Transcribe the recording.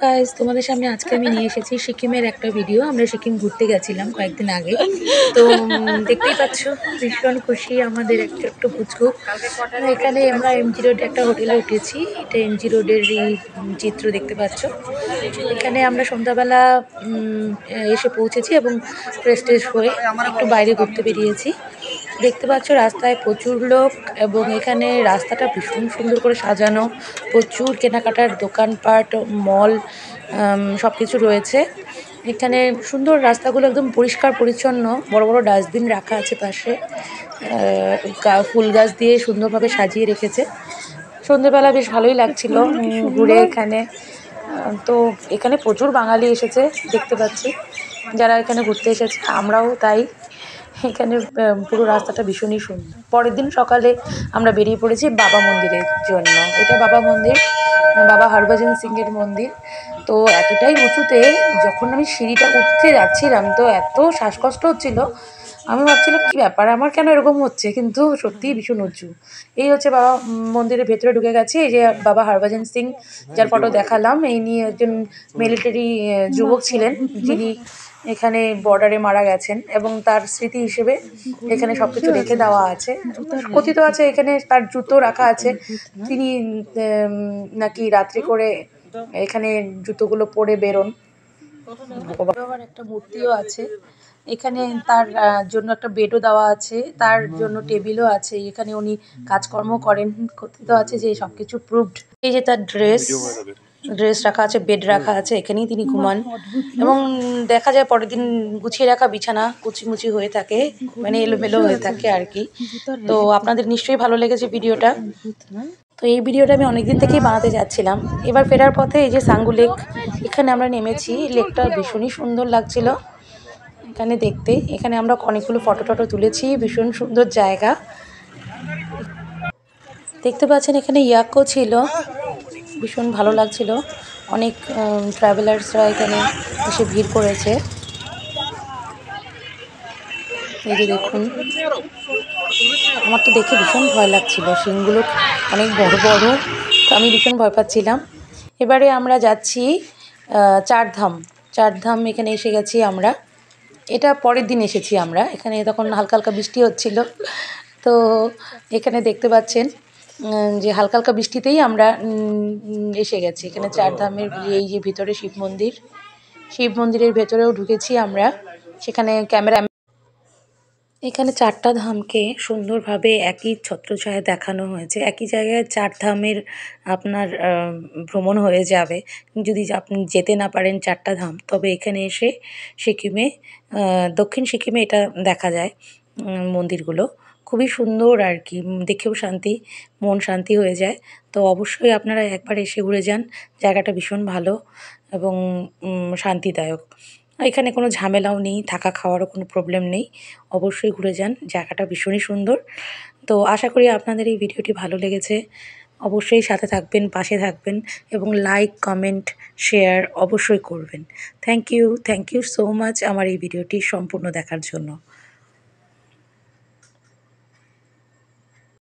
Guys, তোমাদের সামনে আজকে আমি নিয়ে এসেছি সিকিমের একটা ভিডিও। আমরা সিকিম ঘুরতে গেছিলাম কয়েকদিন আগে। তো দেখতেই পাচ্ছ ভীষণ খুশি আমাদের এক ছোট্ট পুচকু। এখানে আমরা এমজি রোডে একটা হোটেলে উঠেছি। এটা এমজি রোডেরই চিত্র দেখতে পাচ্ছ। এখানে আমরা সন্ধ্যাবেলা এসে পৌঁছেছি এবং ফ্রেশ ট্রেশ হয়ে একটু বাইরে ঘুরতে বেরিয়েছি। দেখতে পাচ্ছ রাস্তায় প্রচুর লোক এবং এখানে রাস্তাটা ভীষণ সুন্দর করে সাজানো। প্রচুর কেনাকাটার দোকানপাট, মল সব কিছু রয়েছে। এখানে সুন্দর রাস্তাগুলো একদম পরিষ্কার পরিচ্ছন্ন। বড় বড় ডাস্টবিন রাখা আছে পাশে। ফুল গাছ দিয়ে সুন্দরভাবে সাজিয়ে রেখেছে। সন্ধ্যেবেলা বেশ ভালোই লাগছিল ঘুরে এখানে। তো এখানে প্রচুর বাঙালি এসেছে দেখতে পাচ্ছি, যারা এখানে ঘুরতে এসেছে। আমরাও তাই। এখানে পুরো রাস্তাটা ভীষণই সুন্দর। পরের দিন সকালে আমরা বেরিয়ে পড়েছি বাবা মন্দিরের জন্য। এটা বাবা মন্দির, বাবা হরভজন সিংয়ের মন্দির। তো এতটাই উঁচুতে, যখন আমি সিঁড়িটা উঠতে যাচ্ছিলাম তো এত শ্বাসকষ্ট হচ্ছিল। আমি ভাবছিলাম কী ব্যাপার, আমার কেন এরকম হচ্ছে, কিন্তু সত্যিই ভীষণ উঁচু। এই হচ্ছে বাবা মন্দিরের ভেতরে ঢুকে গেছি। এই যে বাবা হরভজন সিং, যার ফটো দেখালাম, এই নিয়ে একজন মিলিটারি যুবক ছিলেন, যিনি এখানে বর্ডারে মারা গেছেন এবং তার স্মৃতি হিসেবে এখানে সব কিছু রেখে দেওয়া আছে। কথিত আছে এখানে তার জুতো রাখা আছে। তিনি নাকি রাত্রি করে এখানে জুতোগুলো পরে বেরোন। বাবার একটা মূর্তিও আছে এখানে। তার জন্য একটা বেডও দেওয়া আছে, তার জন্য টেবিলও আছে। এখানে উনি কাজকর্ম করেন। কথিত আছে যে সব কিছু প্রুভড। এই যে তার ড্রেস রাখা আছে, বেড রাখা আছে, এখানেই তিনি ঘুমান। এবং দেখা যায় পরের দিন গুছিয়ে রাখা বিছানা কুচিমুচি হয়ে থাকে, মানে এলোমেলো হয়ে থাকে আর কি। তো আপনাদের নিশ্চয়ই ভালো লেগেছে ভিডিওটা। তো এই ভিডিওটা আমি অনেকদিন থেকেই বানাতে যাচ্ছিলাম। এবার ফেরার পথে এই যে সাঙ্গু লেক, এখানে আমরা নেমেছি। লেকটা ভীষণই সুন্দর লাগছিল এখানে দেখতে। এখানে আমরা অনেকগুলো ফটো টটো তুলেছি। ভীষণ সুন্দর জায়গা দেখতে পাচ্ছেন। এখানে ইয়াকও ছিল, ভীষণ ভালো লাগছিল। অনেক ট্রাভেলার্সরা এখানে এসে ভিড় করেছে। এই যে দেখুন, আমার তো দেখে ভীষণ ভয় লাগছিল। শিংগুলো অনেক বড় বড়, তো আমি ভীষণ ভয় পাচ্ছিলাম। এবারে আমরা যাচ্ছি চারধাম। চারধাম এখানে এসে গেছি আমরা। এটা পরের দিন এসেছি আমরা। এখানে তখন হালকা হালকা বৃষ্টি হচ্ছিল। তো এখানে দেখতে পাচ্ছেন যে হালকা হালকা বৃষ্টিতেই আমরা এসে গেছি এখানে চারধামের। এই যে ভিতরে শিব মন্দির, শিব মন্দিরের ভেতরেও ঢুকেছি আমরা। সেখানে ক্যামেরা, এখানে চারটা ধামকে সুন্দরভাবে একই ছত্রছায়ায় দেখানো হয়েছে। একই জায়গায় চার ধামের আপনার ভ্রমণ হয়ে যাবে। যদি আপনি যেতে না পারেন চারটা ধাম, তবে এখানে এসে সিকিমে, দক্ষিণ সিকিমে এটা দেখা যায় মন্দিরগুলো। খুবই সুন্দর আর কি, দেখেও শান্তি, মন শান্তি হয়ে যায়। তো অবশ্যই আপনারা একবার এসে ঘুরে যান। জায়গাটা ভীষণ ভালো এবং শান্তিদায়ক। এখানে কোনো ঝামেলাও নেই, থাকা খাওয়ারও কোনো প্রবলেম নেই। অবশ্যই ঘুরে যান, জায়গাটা ভীষণই সুন্দর। তো আশা করি আপনাদের এই ভিডিওটি ভালো লেগেছে। অবশ্যই সাথে থাকবেন, পাশে থাকবেন এবং লাইক, কমেন্ট, শেয়ার অবশ্যই করবেন। থ্যাংক ইউ সো মাচ আমার এই ভিডিওটি সম্পূর্ণ দেখার জন্য।